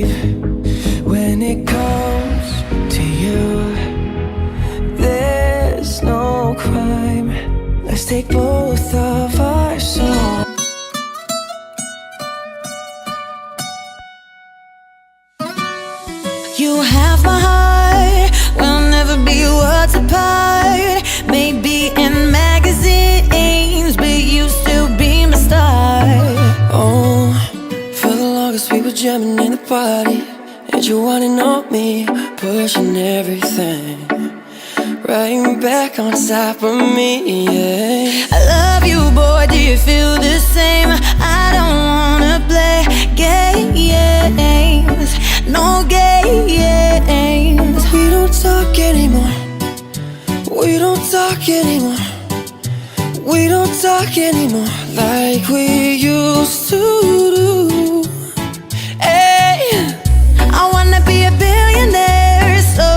believe when it comes to you, there's no crime. Let's take both of our souls. You have my heart, we'll never be worlds apart. Maybe in magazines, but you still be my star. Oh, for the longest we were jamming in the party, and you wanna know me, pushing everything right back on top of me, yeah. I love you, boy, do you feel the same? I don't wanna play games, no games. We don't talk anymore, we don't talk anymore, we don't talk anymore like we used to do. Hey, I wanna be a billionaire so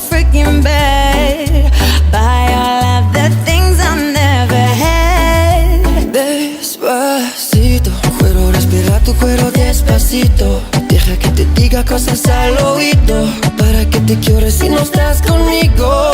freaking bad, buy all of the things I never had. despacito, quiero respirar tu cuero despacito. Deja que te diga cosas al oído, para que te quiero si no estás conmigo.